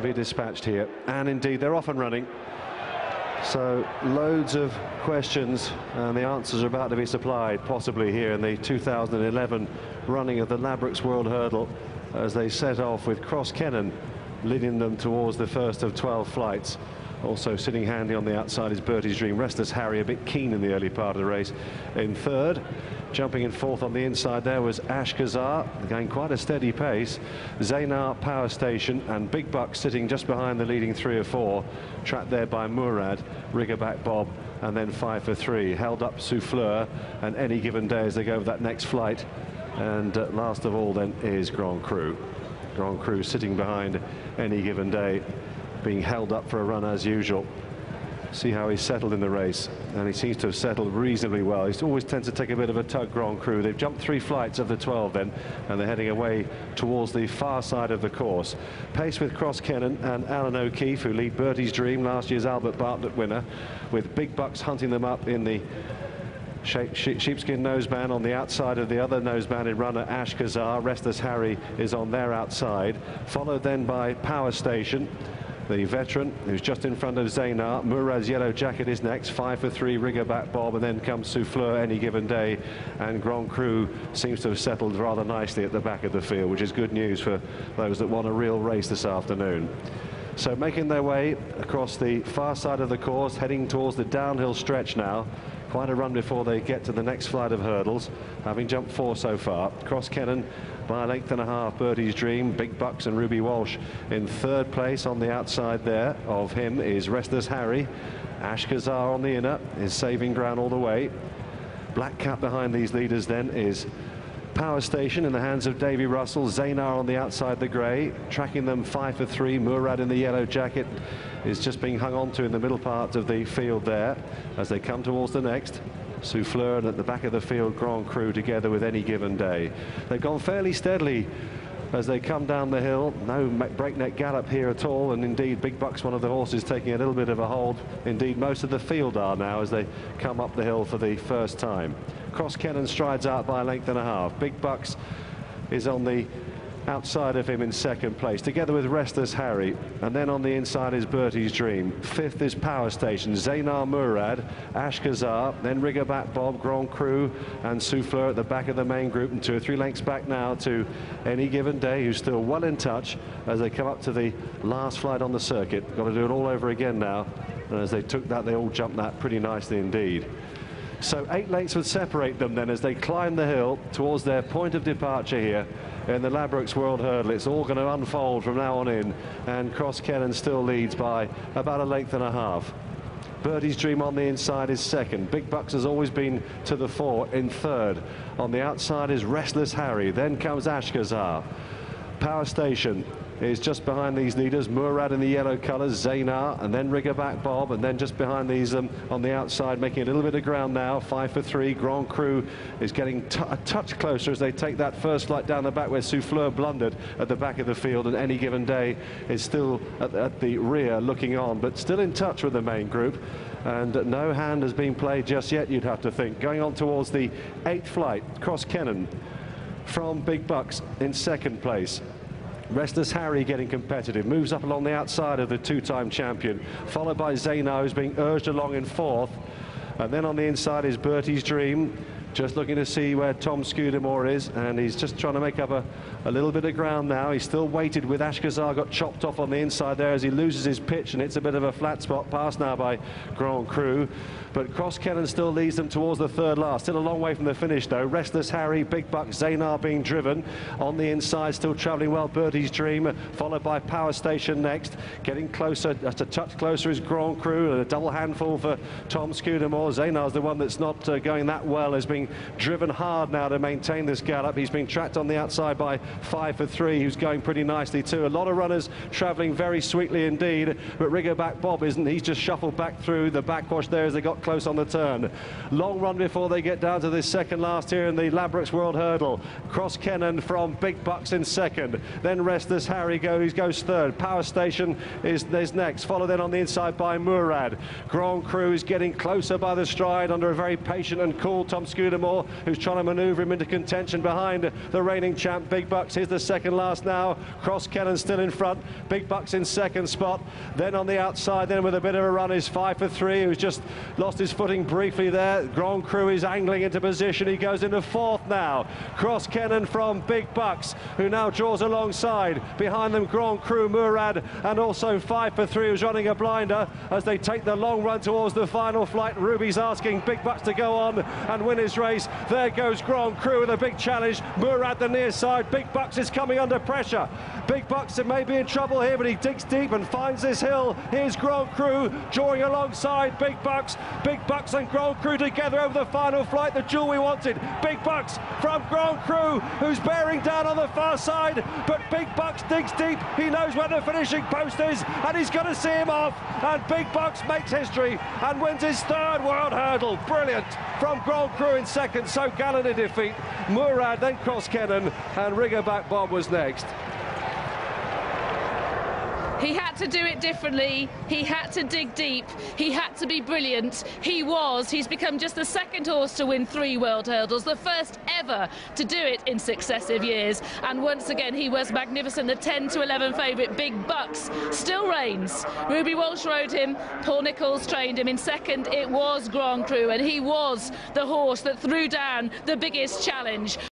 Be dispatched here, and indeed they're off and running. So loads of questions, and the answers are about to be supplied, possibly here in the 2011 running of the Ladbrokes World Hurdle, as they set off with Cross Kennan leading them towards the first of 12 flights. Also sitting handy on the outside is Bertie's Dream. Restless Harry, a bit keen in the early part of the race, in third. Jumping in fourth on the inside there was Ashkazar, going quite a steady pace. Zaynar, Power Station, and Big Buck sitting just behind the leading 3 or 4. Trapped there by Murad, Riggerback Bob, and then 5 for 3. Held up Souffleur, and Any Given Day as they go over that next flight. And last of all then is Grand Cru. Grand Cru sitting behind Any Given Day, being held up for a run as usual. See how he's settled in the race, and he seems to have settled reasonably well. He always tends to take a bit of a tug, Grand Cru. They've jumped 3 flights of the 12 then, and they're heading away towards the far side of the course. Pace with Cross Kennan and Alan O'Keefe, who lead Bertie's Dream, last year's Albert Bartlett winner, with Big Bucks hunting them up in the sheepskin noseband on the outside of the other nosebanded runner Ashkazar. Restless Harry is on their outside, followed then by Power Station, the veteran who's just in front of Zaynar. Murad's Yellow Jacket is next, 5 for 3, Riggerback Bob, and then comes Souffleur, Any Given Day, and Grand Cru seems to have settled rather nicely at the back of the field, which is good news for those that want a real race this afternoon. So making their way across the far side of the course, heading towards the downhill stretch now. Quite a run before they get to the next flight of hurdles, having jumped 4 so far. Cross Kennan by a length and a half, Bertie's Dream, Big Bucks and Ruby Walsh in third place. On the outside there of him is Restless Harry. Ashkazar on the inner is saving ground all the way. Black cap behind these leaders then is Power Station in the hands of Davy Russell. Zaynar on the outside, the grey, tracking them 5 for 3. Murad in the Yellow Jacket is just being hung on to in the middle part of the field there as they come towards the next. Souffleur, and at the back of the field Grand Cru together with Any Given Day. They've gone fairly steadily as they come down the hill. No breakneck gallop here at all, and indeed Big Buck's one of the horses taking a little bit of a hold. Indeed most of the field are now as they come up the hill for the first time. Cross Kennan strides out by a length and a half. Big Bucks is on the outside of him in second place, together with Restless Harry, and then on the inside is Bertie's Dream. Fifth is Power Station, Zaynar, Murad, Ashkazar, then Riggerback Bob, Grand Cru, and Souffleur at the back of the main group, and 2 or 3 lengths back now to Any Given Day, who's still well in touch as they come up to the last flight on the circuit. Got to do it all over again now, and as they took that, they all jumped that pretty nicely indeed. So 8 lengths would separate them then as they climb the hill towards their point of departure here in the Ladbrokes World Hurdle. It's all going to unfold from now on in, and Cross Kennan still leads by about a length and a half. Bertie's Dream on the inside is second. Big Bucks has always been to the fore in third. On the outside is Restless Harry, then comes Ashkazar. Power Station is just behind these leaders. Murad in the yellow colours, Zaynar, and then Riggerback Bob, and then just behind these on the outside, making a little bit of ground now. 5 for 3. Grand Cru is getting a touch closer as they take that first flight down the back where Souffleur blundered at the back of the field, and Any Given Day is still at the rear looking on, but still in touch with the main group. And no hand has been played just yet, you'd have to think. Going on towards the 8th flight, Cross Kennan from Big Bucks in second place. Restless Harry getting competitive, moves up along the outside of the 2-time champion, followed by Zaynar, who's being urged along in fourth. And then on the inside is Bertie's Dream, just looking to see where Tom Scudamore is, and he's just trying to make up a little bit of ground now. He's still weighted with Ashkazar, got chopped off on the inside there as he loses his pitch, and it's a bit of a flat spot pass now by Grand Cru. But Cross Kennan still leads them towards the third last. Still a long way from the finish though. Restless Harry, Big Buck, Zaynar being driven. On the inside, still travelling well, Bertie's Dream, followed by Power Station next. Getting closer, just a touch closer is Grand Cru, and a double handful for Tom Scudamore. Zaynar's the one that's not going that well, is being driven hard now to maintain this gallop. He's been tracked on the outside by 5 for 3, who's going pretty nicely too. A lot of runners travelling very sweetly indeed, but Riggerback Bob isn't. He's just shuffled back through the backwash there as they got close on the turn. Long run before they get down to this second last here in the Ladbrokes World Hurdle. Cross Kennan from Big Bucks in second, then Restless Harry goes third. Power Station is next, followed then on the inside by Murad. Grand Cru is getting closer by the stride under a very patient and cool Tom Scudamore, who's trying to manoeuvre him into contention behind the reigning champ Big Bucks. Bucks. Here's the second last now. Cross Kennan still in front. Big Bucks in second spot. Then on the outside, then with a bit of a run, is 5 for 3, who's just lost his footing briefly there. Grand Cru is angling into position. He goes into fourth now. Cross Kennan from Big Bucks, who now draws alongside. Behind them, Grand Cru, Murad, and also 5 for 3, who's running a blinder as they take the long run towards the final flight. Ruby's asking Big Bucks to go on and win his race. There goes Grand Cru with a big challenge. Murad the near side. Big Bucks is coming under pressure. Big Bucks may be in trouble here, but he digs deep and finds this hill. Here's Grand Cru drawing alongside Big Bucks. Big Bucks and Grand Cru together over the final flight, the duel we wanted. Big Bucks from Grand Cru, who's bearing down on the far side, but Big Bucks digs deep. He knows where the finishing post is, and he's going to see him off. And Big Bucks makes history and wins his third world hurdle. Brilliant from Grand Cru in second, so gallant a defeat. Murad, then Cross Kennan, and Riggerback Bob was next. He had to do it differently. He had to dig deep. He had to be brilliant. He's become just the second horse to win 3 world hurdles, the first ever to do it in successive years. And once again, he was magnificent. The 10 to 11 favourite, Big Bucks, still reigns. Ruby Walsh rode him. Paul Nicholls trained him. In second, it was Grand Cru, and he was the horse that threw down the biggest challenge.